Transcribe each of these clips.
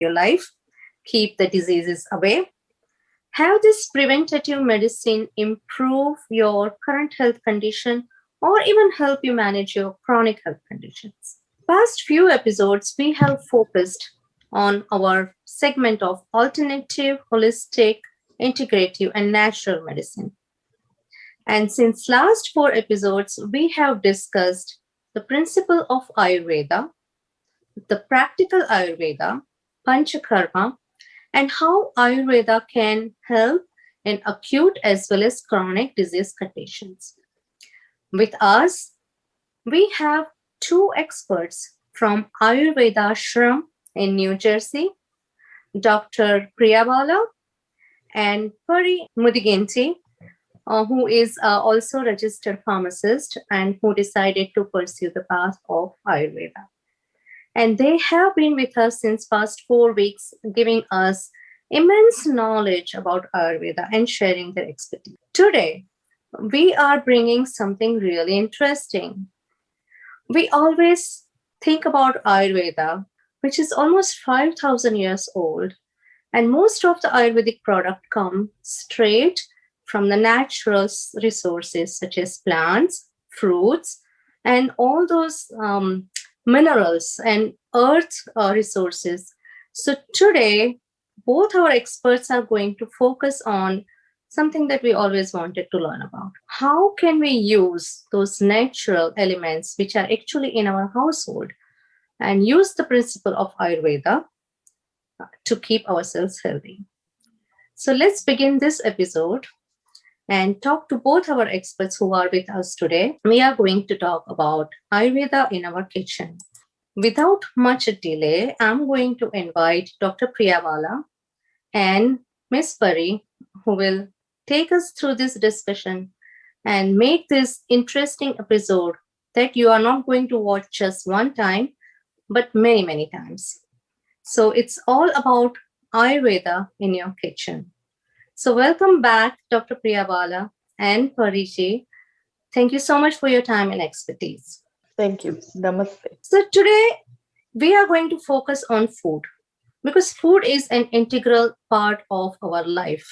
your life, keep the diseases away. Have this preventative medicine improve your current health condition or even help you manage your chronic health conditions. Past few episodes, we have focused on our segment of alternative, holistic, integrative, and natural medicine. And since last four episodes, we have discussed the principle of Ayurveda, the practical Ayurveda, Panchakarma, and how Ayurveda can help in acute as well as chronic disease conditions. With us, we have two experts from Ayurveda Ashram in New Jersey, Dr. Priya Baala and Pari mudiginty, who is also a registered pharmacist and who decided to pursue the path of Ayurveda. And they have been with us since past 4 weeks, giving us immense knowledge about Ayurveda and sharing their expertise. Today, we are bringing something really interesting. We always think about Ayurveda, which is almost 5,000 years old, and most of the Ayurvedic product come straight from the natural resources such as plants, fruits, and all those minerals and earth resources. So today, both our experts are going to focus on something that we always wanted to learn about. How can we use those natural elements which are actually in our household and use the principle of Ayurveda to keep ourselves healthy? So let's begin this episode and talk to both our experts who are with us today. We are going to talk about Ayurveda in our kitchen. Without much delay, I'm going to invite Dr. Priya Baala and Ms. Pari, who will take us through this discussion and make this interesting episode that you are not going to watch just one time, but many, many times. So it's all about Ayurveda in your kitchen. So welcome back, Dr. Priya Baala and Pariji. Thank you so much for your time and expertise. Thank you. Namaste. So today we are going to focus on food because food is an integral part of our life.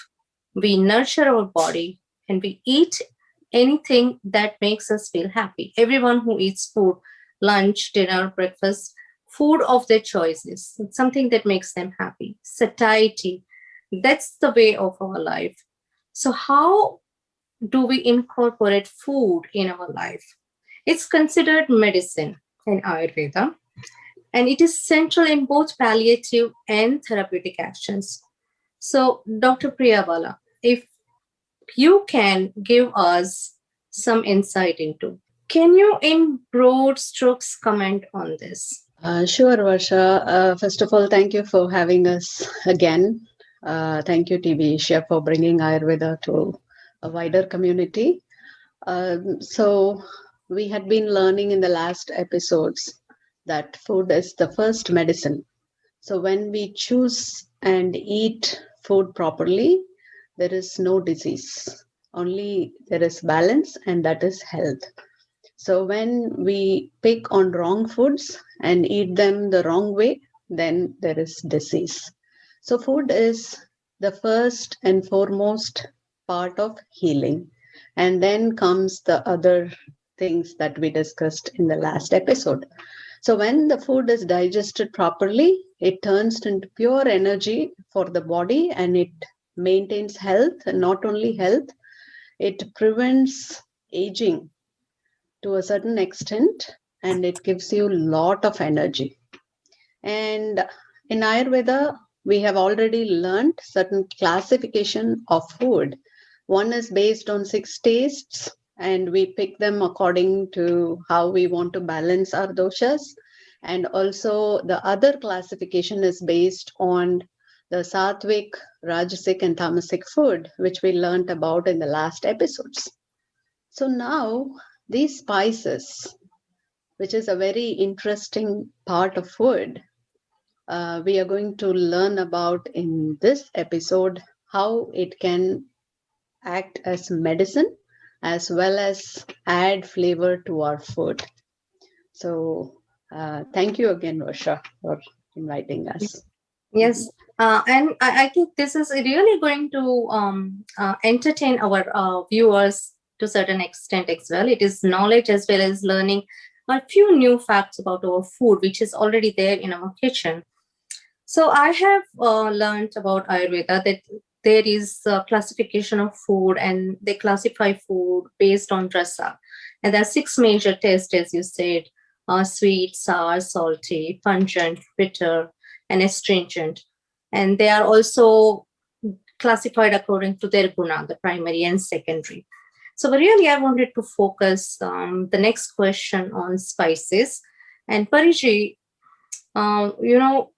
We nurture our body and we eat anything that makes us feel happy. Everyone who eats food, lunch, dinner, breakfast, food of their choices, it's something that makes them happy. Satiety, that's the way of our life. So how do we incorporate food in our life? It's considered medicine in Ayurveda, and it is central in both palliative and therapeutic actions. So, Dr. Priya Baala, if you can give us some insight into, can you in broad strokes comment on this? Sure, Varsha. First of all, thank you for having us again. Thank you, TV Asia, for bringing Ayurveda to a wider community. So we had been learning in the last episodes that food is the first medicine. So when we choose and eat food properly, there is no disease. Only there is balance, and that is health. So when we pick on wrong foods and eat them the wrong way, then there is disease. So food is the first and foremost part of healing. And then comes the other things that we discussed in the last episode. So when the food is digested properly, it turns into pure energy for the body and it maintains health. And not only health, it prevents aging to a certain extent and it gives you a lot of energy. And in Ayurveda, we have already learned certain classification of food. One is based on 6 tastes, and we pick them according to how we want to balance our doshas. And also the other classification is based on the sattvic, rajasic, and tamasic food, which we learned about in the last episodes. So now these spices, which is a very interesting part of food, we are going to learn about in this episode how it can act as medicine as well as add flavor to our food. So thank you again, Varsha, for inviting us. Yes, and I think this is really going to entertain our viewers to a certain extent as well. It is knowledge as well as learning a few new facts about our food, which is already there in our kitchen. So I have learned about Ayurveda that there is a classification of food, and they classify food based on rasa. And there are six major tests, as you said: sweet, sour, salty, pungent, bitter, and astringent. And they are also classified according to their guna, the primary and secondary. So really, I wanted to focus the next question on spices. And Pariji,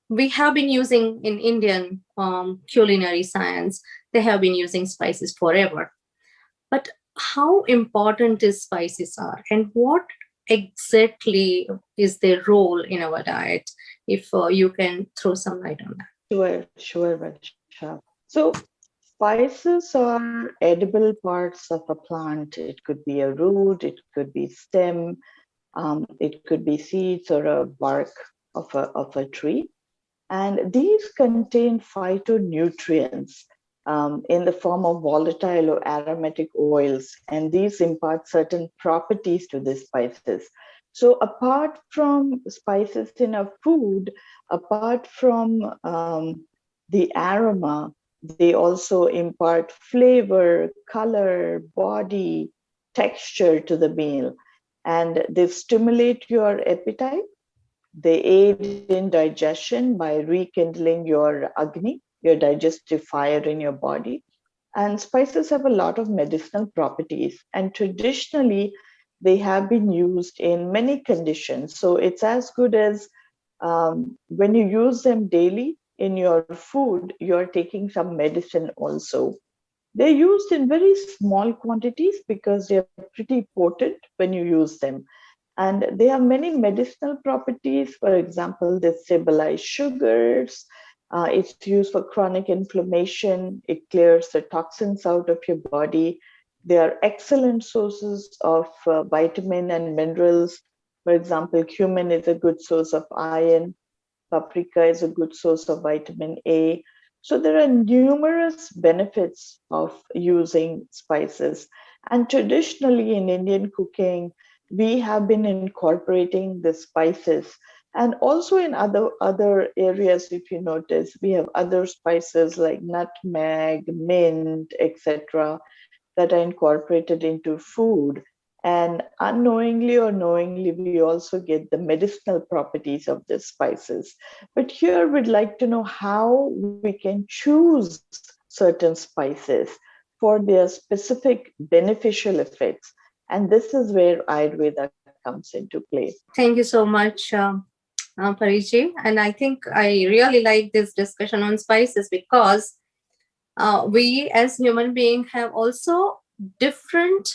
we have been using in Indian culinary science, they have been using spices forever. But how important these spices are, and what exactly is their role in our diet? If you can throw some light on that. Sure, Vatsha. So, spices are edible parts of a plant. It could be a root, it could be stem, it could be seeds or a bark of a tree. And these contain phytonutrients in the form of volatile or aromatic oils, and these impart certain properties to the spices. So, apart from spices in our food, apart from the aroma, they also impart flavor, color, body, texture to the meal, and they stimulate your appetite. They aid in digestion by rekindling your agni, your digestive fire in your body. And spices have a lot of medicinal properties, and traditionally, they have been used in many conditions. So it's as good as when you use them daily in your food, you're taking some medicine also. They're used in very small quantities because they're pretty potent when you use them. And they have many medicinal properties. For example, they stabilize sugars. It's used for chronic inflammation. It clears the toxins out of your body. They are excellent sources of vitamin and minerals. For example, cumin is a good source of iron. Paprika is a good source of vitamin A. So there are numerous benefits of using spices. And traditionally in Indian cooking, we have been incorporating the spices. And also in other areas, if you notice, we have other spices like nutmeg, mint, etc., that are incorporated into food. And unknowingly or knowingly, we also get the medicinal properties of the spices. But here we'd like to know how we can choose certain spices for their specific beneficial effects. And this is where Ayurveda comes into play. Thank you so much, Pariji. And I think I really like this discussion on spices because we as human beings have also different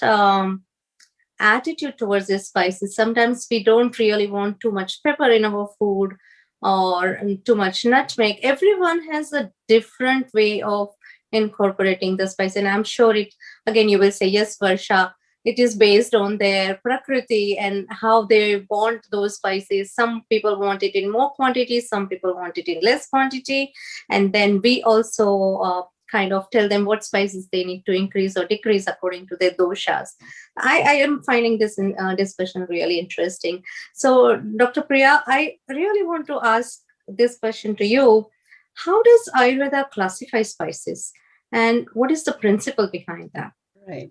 attitude towards the spices. Sometimes we don't really want too much pepper in our food or too much nutmeg. Everyone has a different way of incorporating the spice, and I'm sure it, again, you will say yes, Varsha, it is based on their prakriti and how they want those spices. Some people want it in more quantity, some people want it in less quantity, and then we also kind of tell them what spices they need to increase or decrease according to their doshas. I am finding this discussion really interesting. So, Dr. Priya, I really want to ask this question to you. How does Ayurveda classify spices, and what is the principle behind that? Right.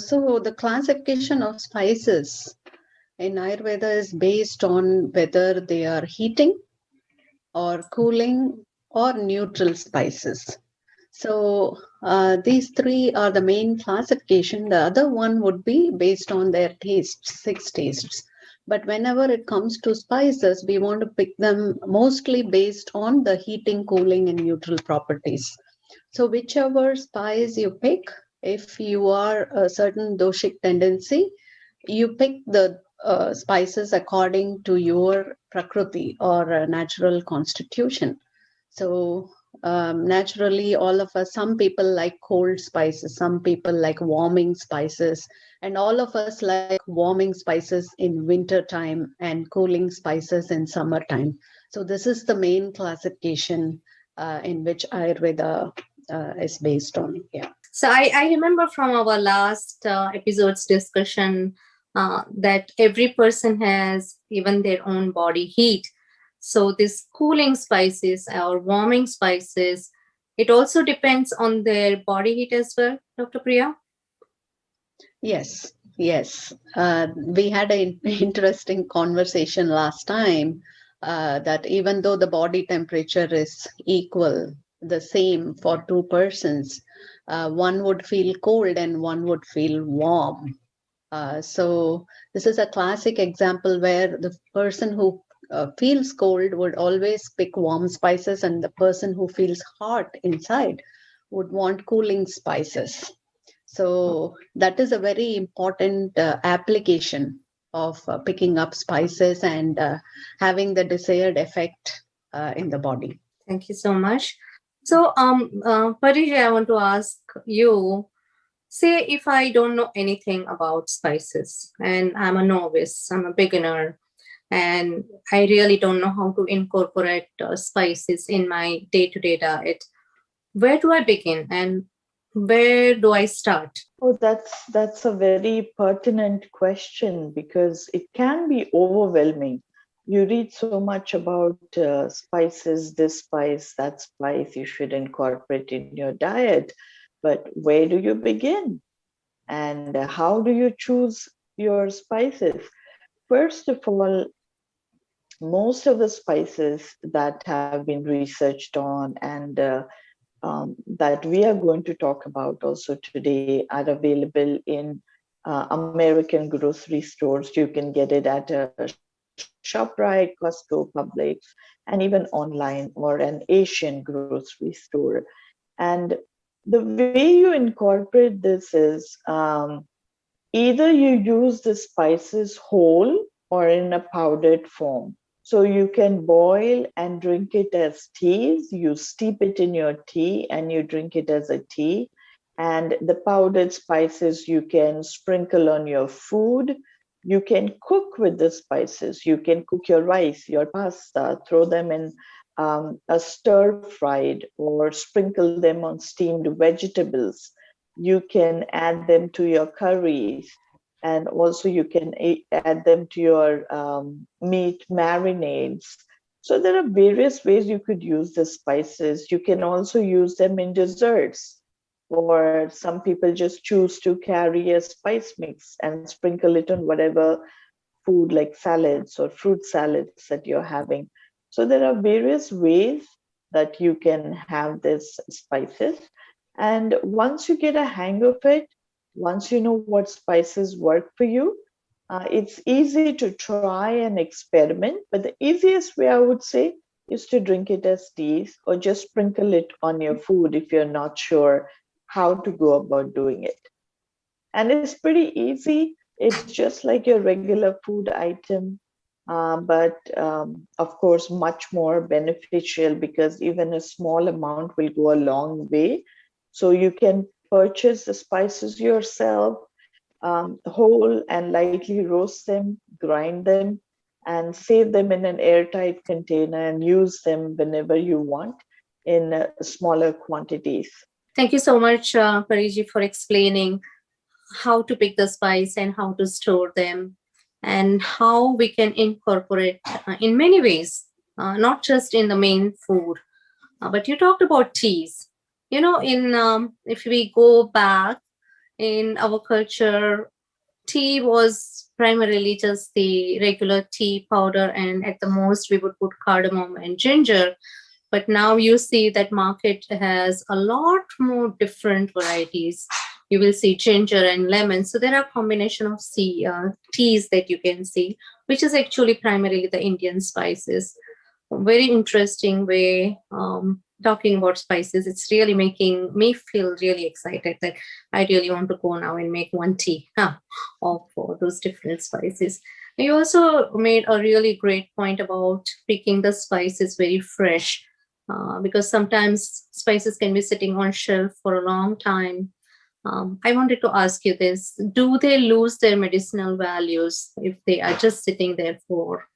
So the classification of spices in Ayurveda is based on whether they are heating or cooling or neutral spices. So these three are the main classification. The other one would be based on their tastes, six tastes. But whenever it comes to spices, we want to pick them mostly based on the heating, cooling, and neutral properties. So whichever spice you pick, if you are a certain doshic tendency, you pick the spices according to your prakriti or natural constitution. So naturally, all of us, some people like cold spices, some people like warming spices, and all of us like warming spices in winter time and cooling spices in summertime. So this is the main classification in which Ayurveda is based on. Yeah. So I remember from our last episode's discussion that every person has even their own body heat. So these cooling spices or warming spices, it also depends on their body heat as well, Dr. Priya? Yes, yes. We had an interesting conversation last time that even though the body temperature is equal, the same for two persons, one would feel cold and one would feel warm. So this is a classic example where the person who feels cold would always pick warm spices, and the person who feels hot inside would want cooling spices. So that is a very important application of picking up spices and having the desired effect in the body. Thank you so much. So, Parij, I want to ask you, say if I don't know anything about spices and I'm a novice, I'm a beginner, and I really don't know how to incorporate spices in my day-to-day diet, where do I begin and where do I start? Oh, that's a very pertinent question because it can be overwhelming. You read so much about spices, this spice, that spice you should incorporate in your diet, but where do you begin? And how do you choose your spices? First of all, most of the spices that have been researched on and that we are going to talk about also today are available in American grocery stores. You can get it at a ShopRite, Costco, Publix, and even online or an Asian grocery store. And the way you incorporate this is either you use the spices whole or in a powdered form. So you can boil and drink it as teas. You steep it in your tea and you drink it as a tea. And the powdered spices you can sprinkle on your food. You can cook with the spices. You can cook your rice, your pasta, throw them in a stir fried or sprinkle them on steamed vegetables. You can add them to your curries, and also you can add them to your meat marinades. So there are various ways you could use the spices. You can also use them in desserts, or some people just choose to carry a spice mix and sprinkle it on whatever food like salads or fruit salads that you're having. So there are various ways that you can have these spices. And once you get a hang of it, once you know what spices work for you, it's easy to try and experiment. But the easiest way I would say is to drink it as teas or just sprinkle it on your food if you're not sure how to go about doing it. And it's pretty easy. It's just like your regular food item, but of course, much more beneficial because even a small amount will go a long way. So you can purchase the spices yourself, whole, and lightly roast them, grind them, and save them in an airtight container and use them whenever you want in smaller quantities. Thank you so much, Pariji, for explaining how to pick the spice and how to store them and how we can incorporate in many ways, not just in the main food. But you talked about teas. You know, in if we go back in our culture, tea was primarily just the regular tea powder, and at the most we would put cardamom and ginger. But now you see that market has a lot more different varieties. You will see ginger and lemon. So there are combination of teas that you can see, which is actually primarily the Indian spices. Very interesting way talking about spices. It's really making me feel really excited that I really want to go now and make one tea of those different spices. You also made a really great point about picking the spices very fresh, because sometimes spices can be sitting on shelf for a long time. I wanted to ask you this: do they lose their medicinal values if they are just sitting there for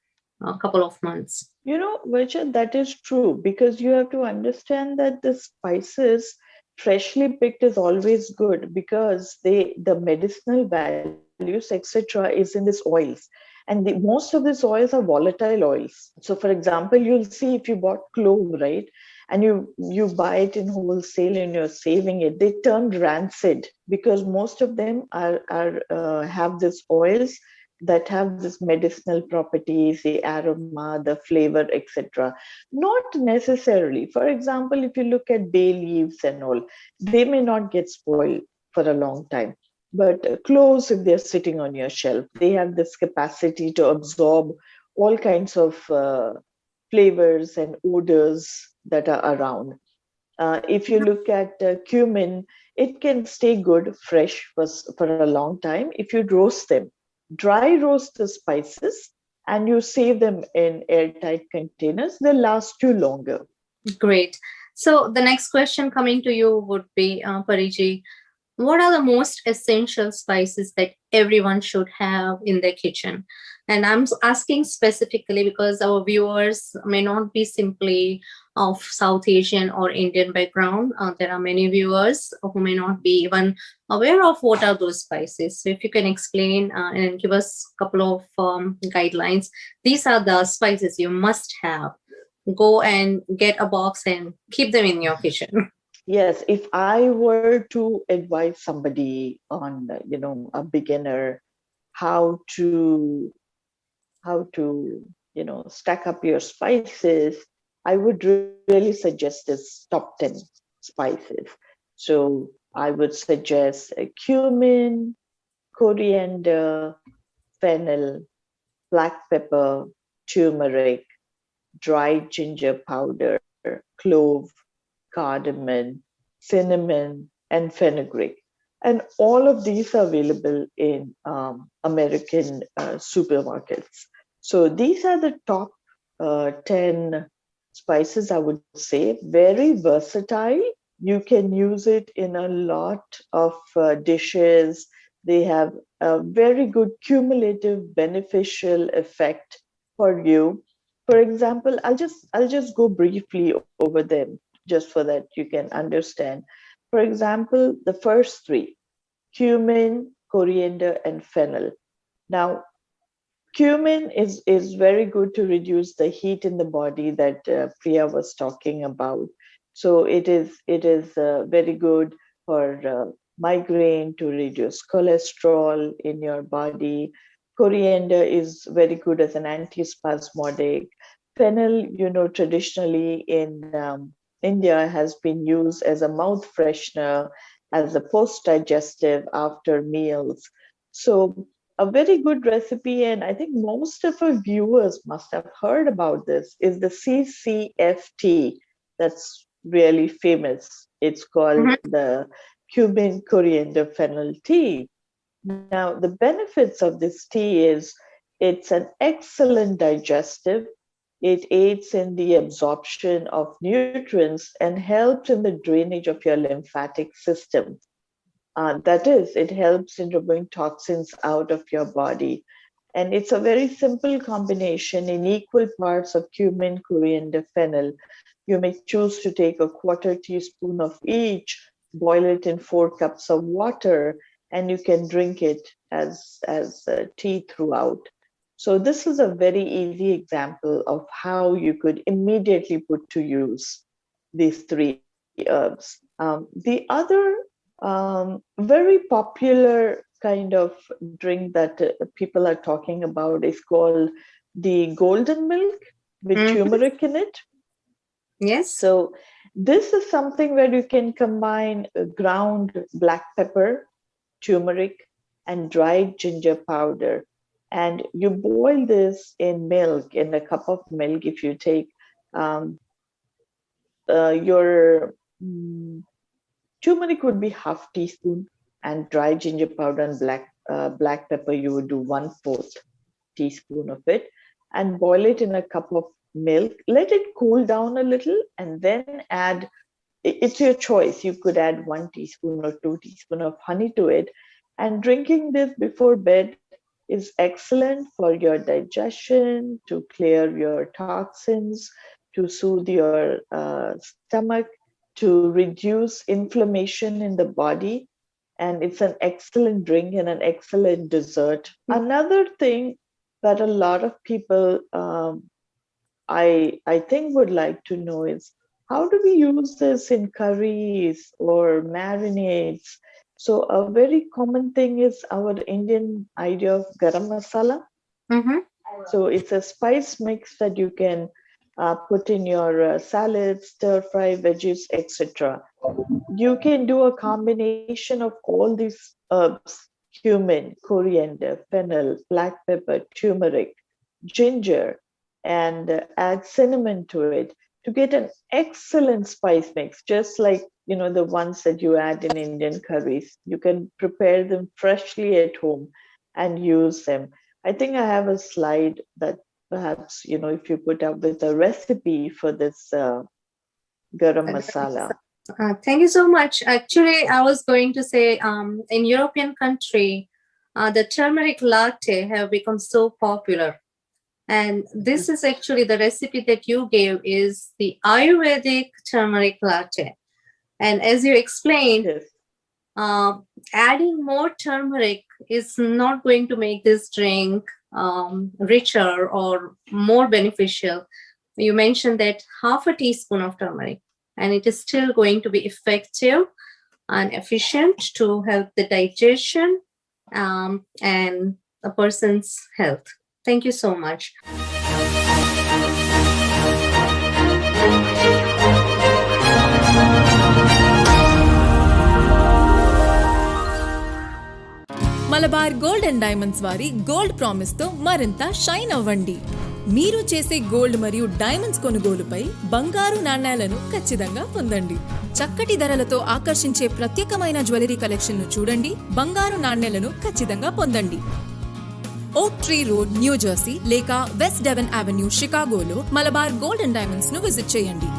a couple of months. Vaidya, that is true, because you have to understand that the spices freshly picked is always good, because the medicinal values, etc., is in these oils. And most of these oils are volatile oils. So for example, you'll see if you bought clove, right? And you buy it in wholesale and you're saving it, they turn rancid, because most of them are have these oils that have this medicinal properties, the aroma, the flavor, etc. Not necessarily. For example, if you look at bay leaves and all, they may not get spoiled for a long time. But cloves, if they're sitting on your shelf, they have this capacity to absorb all kinds of flavors and odors that are around. If you look at cumin, it can stay good fresh for a long time if you roast them. Dry roast the spices and you save them in airtight containers, they last you longer. Great. So the next question coming to you would be, Pariji, what are the most essential spices that everyone should have in their kitchen? And I'm asking specifically because our viewers may not be simply of South Asian or Indian background. There are many viewers who may not be even aware of what are those spices. So if you can explain and give us a couple of guidelines, these are the spices you must have. Go and get a box and keep them in your kitchen. Yes, if I were to advise somebody on, a beginner, how to how to stack up your spices, I would really suggest this top 10 spices. So I would suggest cumin, coriander, fennel, black pepper, turmeric, dried ginger powder, clove, cardamom, cinnamon, and fenugreek. And all of these are available in American supermarkets. So these are the top 10 spices, I would say. Very versatile. You can use it in a lot of dishes. They have a very good cumulative beneficial effect for you. For example, I'll just go briefly over them just so that you can understand. For example, the first three: cumin, coriander, and fennel. Now, cumin is very good to reduce the heat in the body that Priya was talking about. So it is very good for migraine, to reduce cholesterol in your body. Coriander is very good as an antispasmodic. Fennel, traditionally in India has been used as a mouth freshener, as a post-digestive after meals. So a very good recipe, and I think most of our viewers must have heard about this, is the CCFT. That's really famous. It's called the cumin coriander fennel tea. Now, the benefits of this tea is it's an excellent digestive. It aids in the absorption of nutrients and helps in the drainage of your lymphatic system. That is, it helps in removing toxins out of your body. And it's a very simple combination in equal parts of cumin, coriander, fennel. You may choose to take a quarter teaspoon of each, boil it in 4 cups of water, and you can drink it as tea throughout. So this is a very easy example of how you could immediately put to use these three herbs. The other very popular kind of drink that people are talking about is called the golden milk with Mhm. turmeric in it. Yes. So this is something where you can combine ground black pepper, turmeric, and dried ginger powder. And you boil this in milk, in a cup of milk. If you take um, your turmeric would be half teaspoon, and dry ginger powder and black pepper you would do 1/4 teaspoon of it, and boil it in a cup of milk. Let it cool down a little, and then add. It's your choice. You could add 1 teaspoon or 2 teaspoon of honey to it, and drinking this before bed is excellent for your digestion, to clear your toxins, to soothe your stomach, to reduce inflammation in the body. And it's an excellent drink and an excellent dessert. Another thing that a lot of people I think would like to know is, how do we use this in curries or marinades? So a very common thing is our Indian idea of garam masala. Mm-hmm. So it's a spice mix that you can put in your salads, stir fry veggies, etc. You can do a combination of all these herbs: cumin, coriander, fennel, black pepper, turmeric, ginger, and add cinnamon to it to get an excellent spice mix, just like the ones that you add in Indian curries. You can prepare them freshly at home and use them. I think I have a slide that perhaps if you put up with a recipe for this garam masala. Thank you so much. Actually, I was going to say, in European country, the turmeric latte have become so popular. And this is actually the recipe that you gave is the Ayurvedic turmeric latte. And as you explained, Yes. Adding more turmeric is not going to make this drink richer or more beneficial. You mentioned that half a teaspoon of turmeric, and it is still going to be effective and efficient to help the digestion and a person's health. Thank you so much. Malabar Gold and diamonds వారి gold promise తో మరింత shine అవ్వండి. మీరు చేసే gold మరియు diamonds కొనుగోలుపై బంగారు నాణ్యాలను ఖచ్చితంగా పొందండి. చక్కటి ధరలతో ఆకర్షించే ప్రత్యేకమైన జ్యువెలరీ కలెక్షన్ ను చూడండి. బంగారు నాణ్యాలను ఖచ్చితంగా పొందండి. Oak Tree Road, New Jersey లేక వెస్ట్ డెవన్ అవెన్యూ, షికాగోలో మలబార్ గోల్డ్ అండ్ డైమండ్స్ ను విజిట్ చేయండి.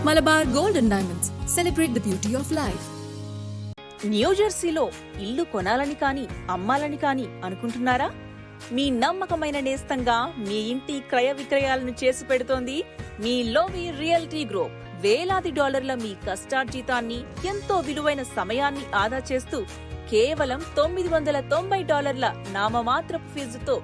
Malabar Gold and Diamonds, celebrate the beauty of life. న్యూజెర్సీలో ఇల్లు కొనాలని కాని అమ్మాలని కాని అనుకుంటున్నారా? మీ నమ్మకమైన నేస్తంగా మీ ఇంటి క్రయ విక్రయాలను చేసి పెడుతోంది మీ లోవి రియల్టీ గ్రూప్. వేలాది డాలర్ల మీ కష్టార్జితాన్ని, ఎంతో విలువైన సమయాన్ని ఆదా చేస్తూ కేవలం $990 నామమాత్రపు ఫీజుతో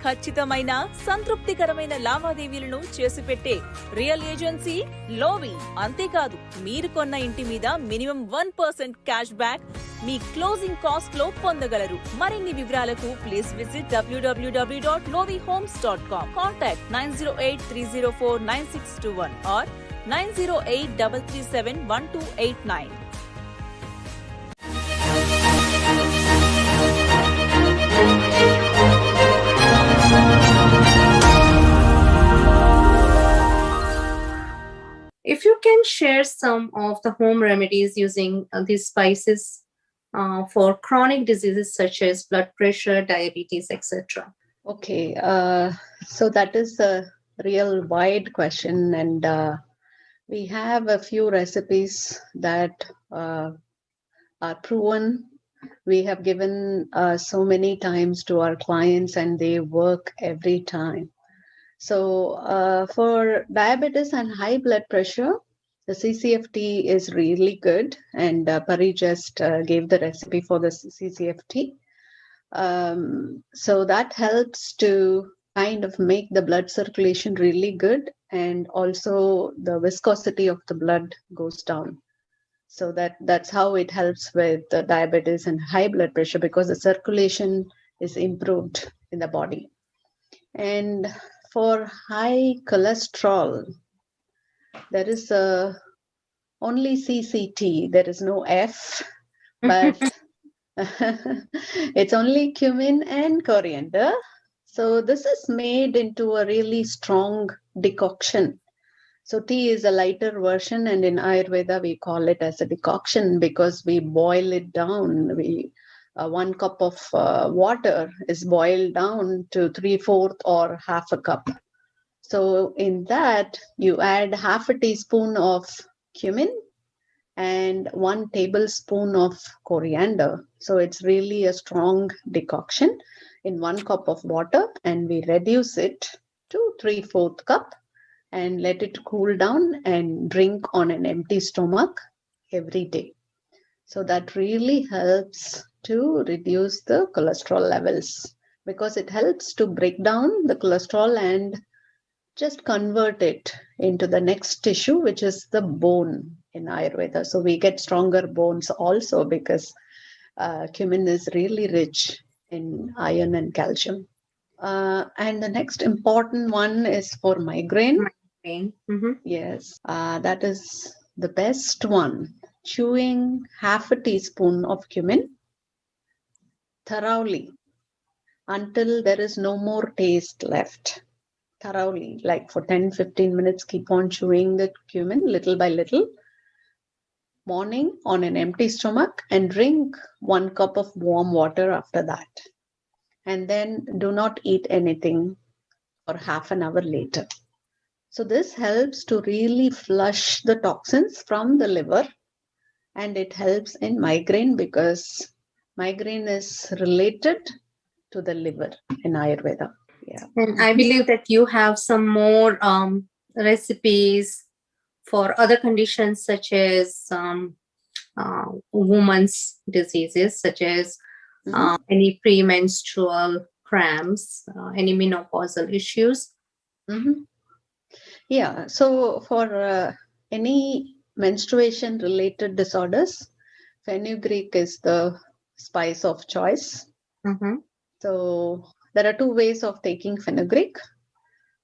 ఖచ్చితమైన, సంతృప్తికరమైన లావాదేవీలను చేసిపెట్టే రియల్ ఏజెన్సీ లోవి. అంతేకాదు, మీరు కొన్న ఇంటి మీద మినిమం 1% క్యాష్ బ్యాక్ మీ క్లోజింగ్ కాస్ట్ లో పొందగలరు. మరిన్ని వివరాలకు please visit www.lovihomes.com. Contact 9083049621 or 9083371289. If you can share some of the home remedies using these spices for chronic diseases such as blood pressure, diabetes, etc. Okay, so that is a real wide question, and we have a few recipes that are proven. We have given so many times to our clients, and they work every time. So for diabetes and high blood pressure, the CCFT is really good, and Pari just gave the recipe for the CCFT. So that helps to kind of make the blood circulation really good, and also the viscosity of the blood goes down. So that's how it helps with the diabetes and high blood pressure, because the circulation is improved in the body. And for high cholesterol, there is only CCT. There is no F, but it's only cumin and coriander. So this is made into a really strong decoction. So tea is a lighter version, and in Ayurveda we call it as a decoction because we boil it down. 1 cup of water is boiled down to 3/4 or half a cup. So in that, you add half a teaspoon of cumin and 1 tablespoon of coriander. So it's really a strong decoction in 1 cup of water, and we reduce it to 3/4 cup and let it cool down and drink on an empty stomach every day. So that really helps to reduce the cholesterol levels, because it helps to break down the cholesterol and just convert it into the next tissue, which is the bone in Ayurveda. So we get stronger bones also, because cumin is really rich in iron and calcium. And the next important one is for migraine. Migraine. Mm-hmm. Yes, that is the best one. Chewing half a teaspoon of cumin thoroughly until there is no more taste left. Thoroughly, like for 10-15 minutes, keep on chewing the cumin little by little. Morning on an empty stomach, and drink 1 cup of warm water after that. And then do not eat anything for half an hour later. So this helps to really flush the toxins from the liver, and it helps in migraine, because migraine is related to the liver in Ayurveda. Yeah. And I believe that you have some more recipes for other conditions, such as women's diseases, such as any premenstrual cramps, any menopausal issues. Mm-hmm. Yeah. So for any menstruation related disorders, fenugreek is the spice of choice. Mm-hmm. So there are 2 ways of taking fenugreek.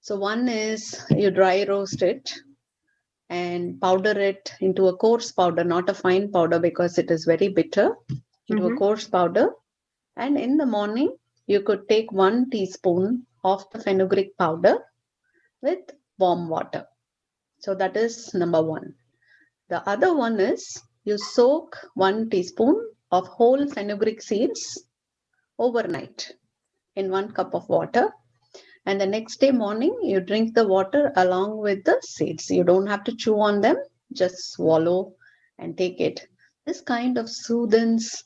So one is you dry roast it and powder it into a coarse powder, not a fine powder, because it is very bitter, into a coarse powder. And in the morning, you could take 1 teaspoon of the fenugreek powder with warm water. So that is number 1. The other one is you soak 1 teaspoon of whole fenugreek seeds overnight in 1 cup of water. And the next day morning, you drink the water along with the seeds. You don't have to chew on them, just swallow and take it. This kind of soothes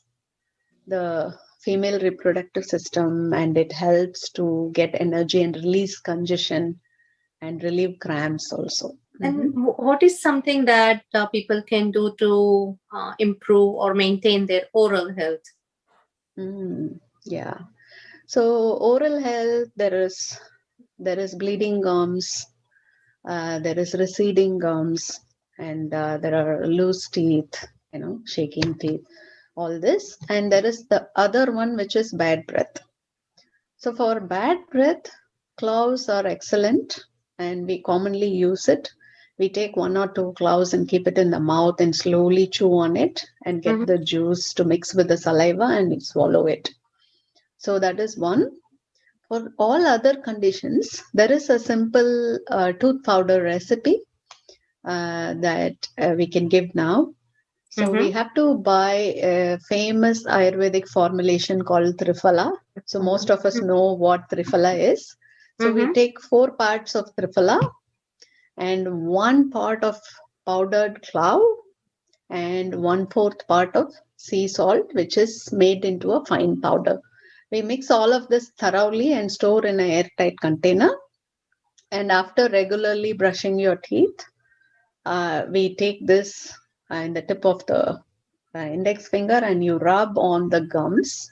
the female reproductive system, and it helps to get energy and release congestion and relieve cramps also. And what is something that people can do to improve or maintain their oral health? Yeah. So oral health, there is bleeding gums, there is receding gums, and there are loose teeth, shaking teeth, all this. And there is the other one, which is bad breath. So for bad breath, cloves are excellent, and we commonly use it. We take 1 or 2 cloves and keep it in the mouth and slowly chew on it and get the juice to mix with the saliva and swallow it. So that is one. For all other conditions, there is a simple tooth powder recipe that we can give now. So we have to buy a famous Ayurvedic formulation called Triphala. So most of us know what Triphala is. So we take 4 parts of Triphala and 1 part of powdered clove and 1/4 part of sea salt, which is made into a fine powder. We mix all of this thoroughly and store in an airtight container. And after regularly brushing your teeth, we take this in the tip of the index finger and you rub on the gums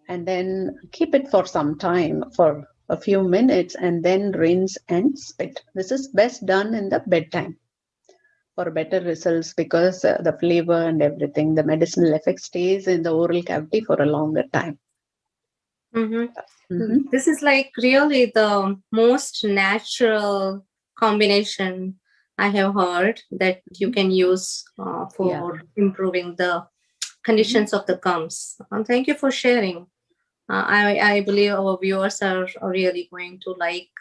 and then keep it for some time, for a few minutes, and then rinse and spit. This is best done in the bedtime for better results, because the flavor and everything, the medicinal effect stays in the oral cavity for a longer time. This is like really the most natural combination I have heard that you can use for improving the conditions of the gums. Thank you for sharing. I believe our viewers are really going to like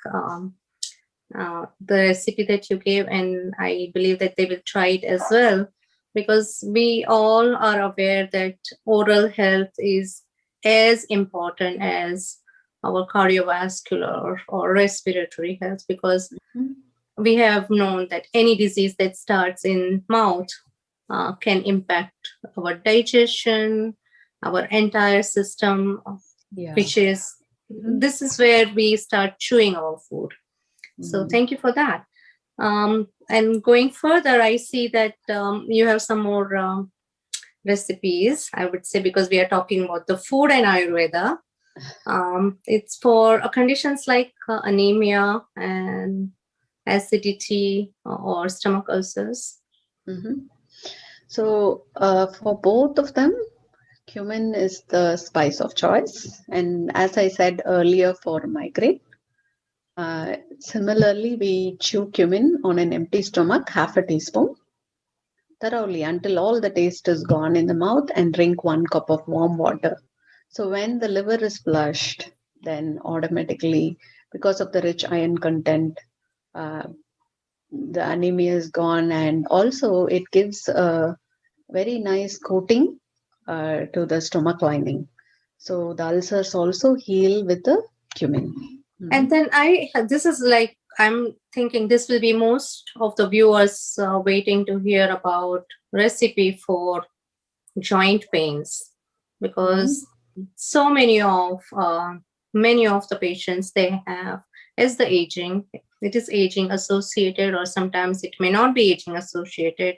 the recipe that you gave, and I believe that they will try it as well, because we all are aware that oral health is as important as our cardiovascular or respiratory health, because we have known that any disease that starts in mouth can impact our digestion, our entire system, Yeah. which is, this is where we start chewing our food. So thank you for that. And going further, I see that you have some more recipes, I would say, because we are talking about the food and Ayurveda. It's for conditions like anemia and acidity or stomach ulcers. So for both of them, cumin is the spice of choice. And as I said earlier, for migraine, similarly, we chew cumin on an empty stomach, half a teaspoon, thoroughly until all the taste is gone in the mouth, and drink 1 cup of warm water. So when the liver is flushed, then automatically, because of the rich iron content, the anemia is gone, and also it gives a very nice coating to the stomach lining. So the ulcers also heal with the cumin. And then this is like, I'm thinking this will be most of the viewers waiting to hear about recipe for joint pains, because so many of the patients, they have, as the aging, it is aging associated, or sometimes it may not be aging associated,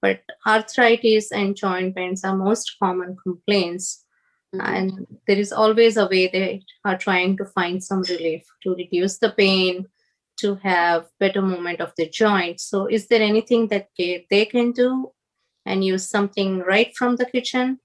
but arthritis and joint pains are most common complaints. And there is always a way they are trying to find some relief to reduce the pain, to have better movement of the joint. So is there anything that they can do and use something right from the kitchen?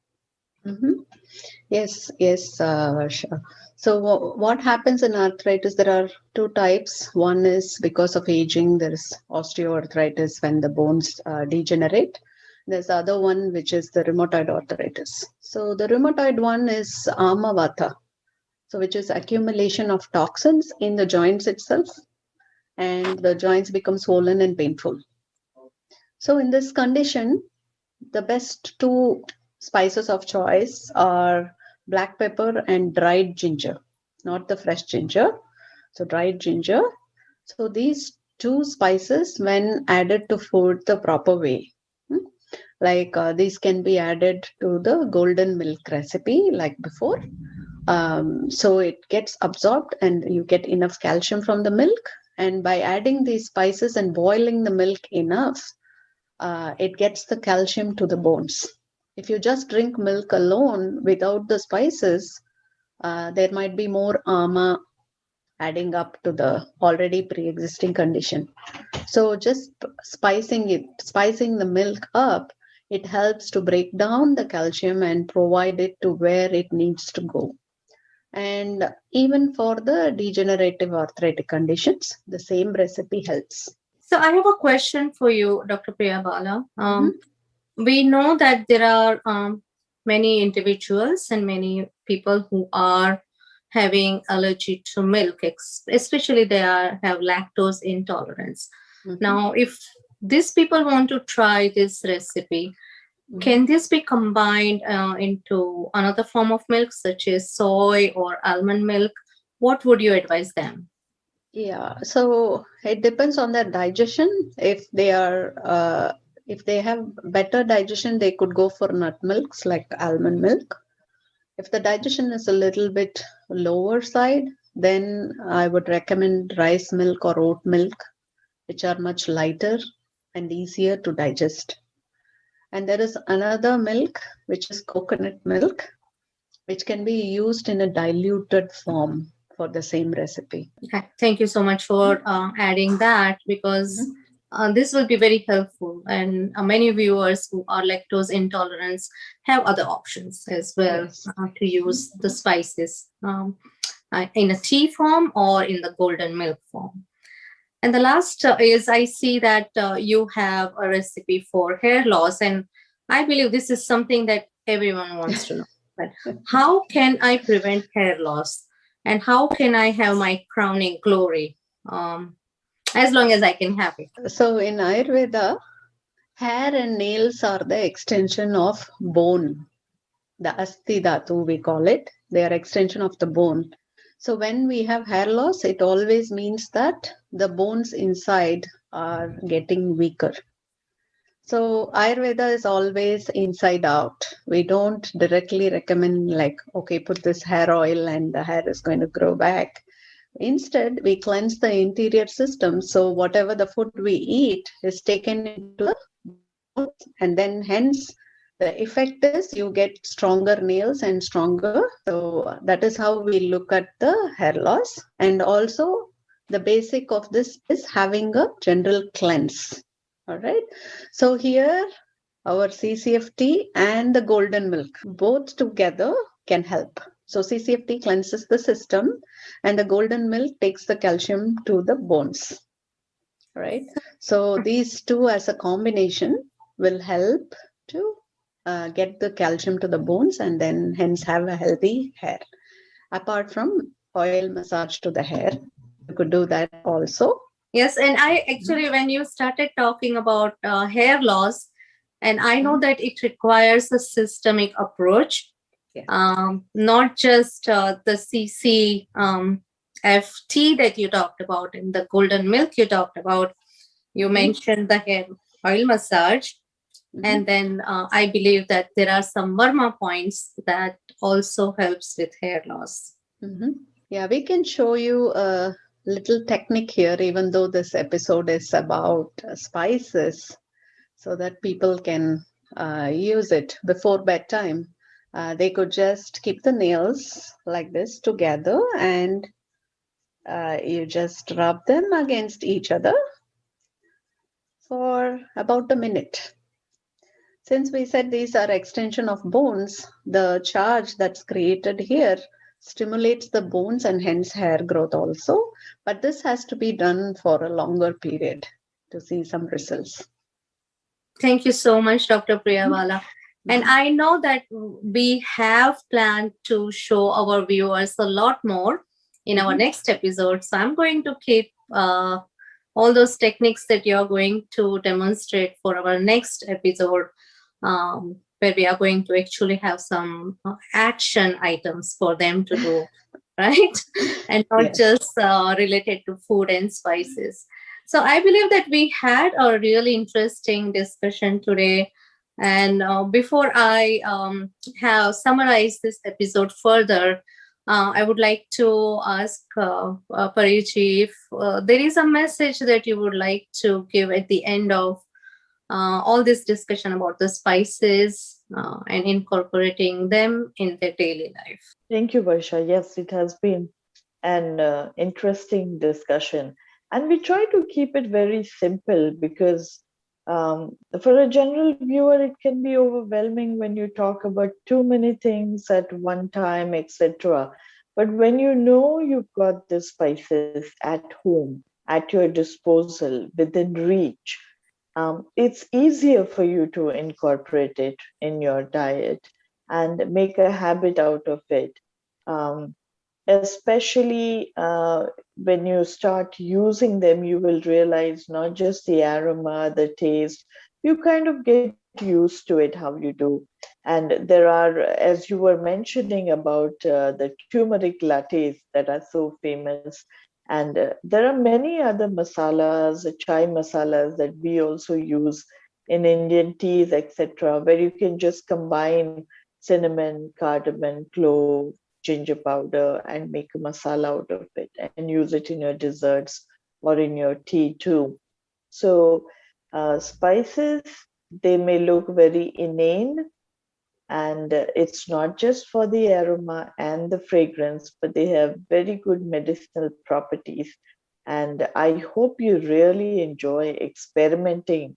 Yes, Varsha. So what happens in arthritis? There are 2 types. One is because of aging. There is osteoarthritis, when the bones degenerate. There's the other one, which is the rheumatoid arthritis. So the rheumatoid one is Vata, so which is accumulation of toxins in the joints itself, and the joints become swollen and painful. So in this condition, the best 2 spices of choice are black pepper and dried ginger, not the fresh ginger. So dried ginger. So these 2 spices, when added to food the proper way, like these can be added to the golden milk recipe like before. So it gets absorbed and you get enough calcium from the milk. And by adding these spices and boiling the milk enough, it gets the calcium to the bones. If you just drink milk alone without the spices, there might be more ama adding up to the already pre-existing condition. So just spicing the milk up, it helps to break down the calcium and provide it to where it needs to go. And even for the degenerative arthritic conditions, the same recipe helps. So I have a question for you, Dr. Priya Baala. We know that there are many individuals and many people who are having allergy to milk, especially they have lactose intolerance. Now, if these people want to try this recipe, can this be combined into another form of milk, such as soy or almond milk? What would you advise them? Yeah, so it depends on their digestion. If they have better digestion, they could go for nut milks like almond milk. If the digestion is a little bit lower side, then I would recommend rice milk or oat milk, which are much lighter and easier to digest. And there is another milk, which is coconut milk, which can be used in a diluted form for the same recipe. Okay. Thank you so much for adding that, because this will be very helpful. And many viewers who are lactose intolerant have other options as well to use the spices in a tea form or in the golden milk form. And the last is, I see that you have a recipe for hair loss. And I believe this is something that everyone wants to know. But how can I prevent hair loss? And how can I have my crowning glory as long as I can have it? So in Ayurveda, hair and nails are the extension of bone. The asti dhatu, we call it. They are extension of the bone. So when we have hair loss, it always means that the bones inside are getting weaker. So Ayurveda is always inside out. We don't directly recommend like, okay, put this hair oil and the hair is going to grow back. Instead, we cleanse the interior system. So whatever the food we eat is taken into the bones, and then hence the effect is you get stronger nails and stronger. So that is how we look at the hair loss. And also the basic of this is having a general cleanse. All right. So here our CCFT and the golden milk both together can help. So CCFT cleanses the system and the golden milk takes the calcium to the bones. Right. So these two as a combination will help to get the calcium to the bones and then hence have a healthy hair. Apart from oil massage to the hair, you could do that also. Yes, and I actually, when you started talking about hair loss, and I know that it requires a systemic approach, not just the CCFT that you talked about and the golden milk you talked about. You mentioned the hair oil massage, and then I believe that there are some Varma points that also helps with hair loss. Yeah, we can show you a little technique here, even though this episode is about spices, so that people can use it before bedtime. They could just keep the nails like this together and you just rub them against each other for about a minute. Since we said these are extension of bones, the charge that's created here stimulates the bones and hence hair growth also. But this has to be done for a longer period to see some results. Thank you so much, Dr. Priya Baala. And I know that we have planned to show our viewers a lot more in our next episode. So I'm going to keep all those techniques that you're going to demonstrate for our next episode, where we are going to actually have some action items for them to do, right? And not just related to food and spices. So I believe that we had a really interesting discussion today. And before I have summarized this episode further, I would like to ask Pariji if there is a message that you would like to give at the end of all this discussion about the spices and incorporating them in their daily life. Thank you, Varsha. Yes, it has been an interesting discussion. And we try to keep it very simple because for a general viewer, it can be overwhelming when you talk about too many things at one time, etc. But when you know you've got the spices at home, at your disposal, within reach, it's easier for you to incorporate it in your diet and make a habit out of it. Especially when you start using them, you will realize not just the aroma, the taste, you kind of get used to it how you do. And there are, as you were mentioning about the turmeric lattes that are so famous. And there are many other masalas, chai masalas that we also use in Indian teas, etc., where you can just combine cinnamon, cardamom, clove, ginger powder and make a masala out of it and use it in your desserts or in your tea too. So spices, they may look very inane, and it's not just for the aroma and the fragrance, but they have very good medicinal properties. And I hope you really enjoy experimenting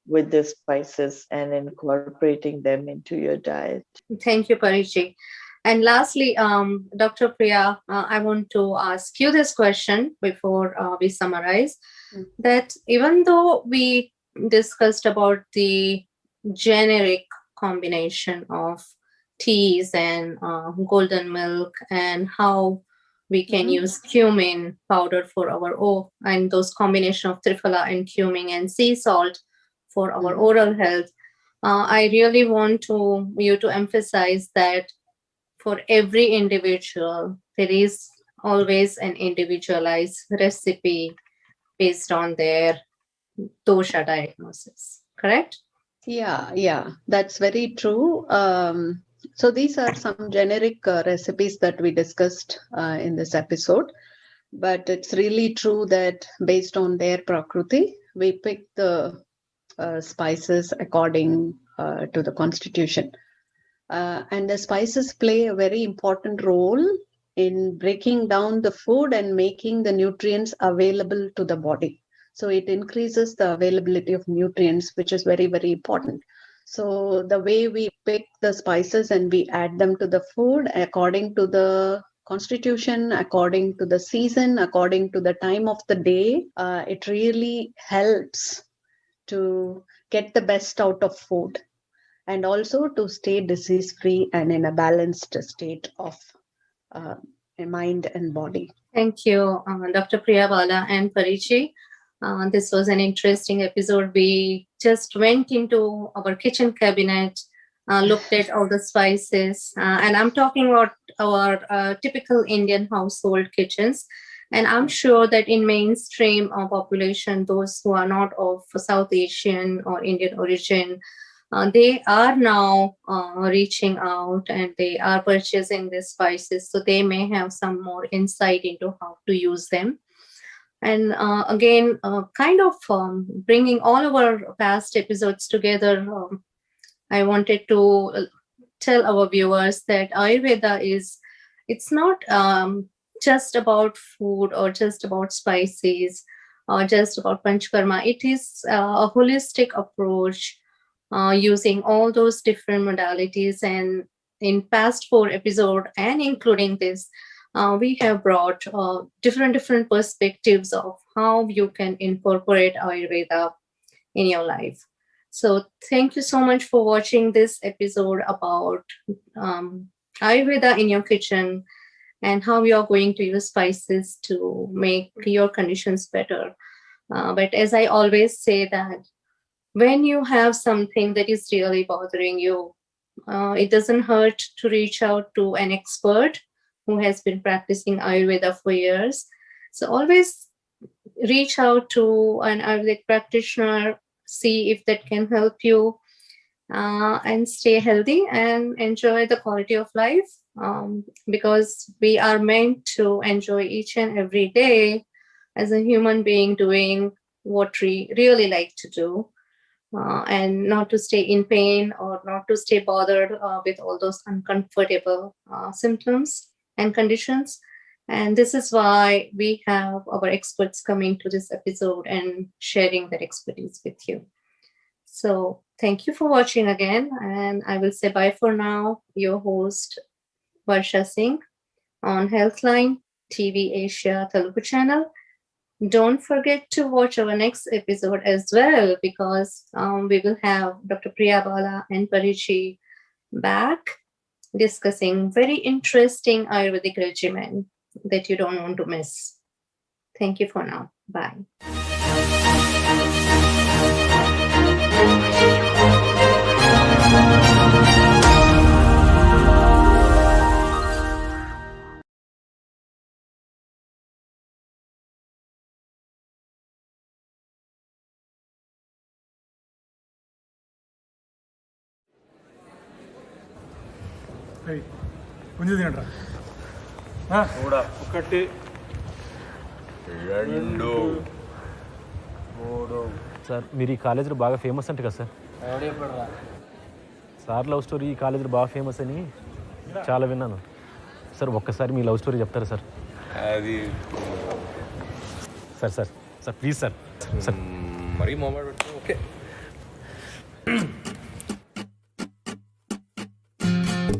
with the spices and incorporating them into your diet. Thank you, Pariji. And lastly, Dr. Priya, I want to ask you this question before we summarize. That even though we discussed about the generic combination of teas and golden milk and how we can use cumin powder for our and those combination of Triphala and cumin and sea salt for our oral health, I really want you to emphasize that for every individual, there is always an individualized recipe based on their dosha diagnosis, correct? Yeah, that's very true. So these are some generic recipes that we discussed in this episode, but it's really true that based on their prakriti, we pick the spices according to the constitution. And the spices play a very important role in breaking down the food and making the nutrients available to the body. So it increases the availability of nutrients, which is very, very important. So the way we pick the spices and we add them to the food according to the constitution, according to the season, according to the time of the day, it really helps to get the best out of food and also to stay disease free and in a balanced state of mind and body. Thank you, Dr. Priya Baala and Parichi. This was an interesting episode. We just went into our kitchen cabinet, looked at all the spices, and I'm talking about our typical Indian household kitchens. And I'm sure that in mainstream population, those who are not of South Asian or Indian origin, they are now reaching out and they are purchasing these spices. So they may have some more insight into how to use them. And again, kind of bringing all of our past episodes together, I wanted to tell our viewers that Ayurveda it's not just about food or just about spices or just about Panchakarma. It is a holistic approach using all those different modalities. And in past 4 episodes and including this, we have brought different perspectives of how you can incorporate Ayurveda in your life. So thank you so much for watching this episode about Ayurveda in your kitchen and how you are going to use spices to make your conditions better. But as I always say that when you have something that is really bothering you, it doesn't hurt to reach out to an expert who has been practicing Ayurveda for years. So always reach out to an Ayurvedic practitioner, see if that can help you and stay healthy and enjoy the quality of life, because we are meant to enjoy each and every day as a human being doing what we really like to do, and not to stay in pain or not to stay bothered with all those uncomfortable symptoms and conditions. And this is why we have our experts coming to this episode and sharing their expertise with you. So thank you for watching again. And I will say bye for now. Your host, Varsha Singh on Healthline TV Asia Telugu channel. Don't forget to watch our next episode as well, because we will have Dr. Priya Baala and Parichi back discussing very interesting Ayurvedic regimen that you don't want to miss. Thank you for now. Bye. కొంచెం తినండి కూడా 1 2 3. Sir మీరు ఈ కాలేజీలో బాగా famous అంట కదా sir? Sir love story ఈ కాలేజీలో బాగా ఫేమస్ అని చాలా విన్నాను సార్. ఒక్కసారి మీ లవ్ స్టోరీ చెప్తారా సార్? అది sir sir sir please sir sir మరీ మొబైల్ పెట్టుకో. ఓకే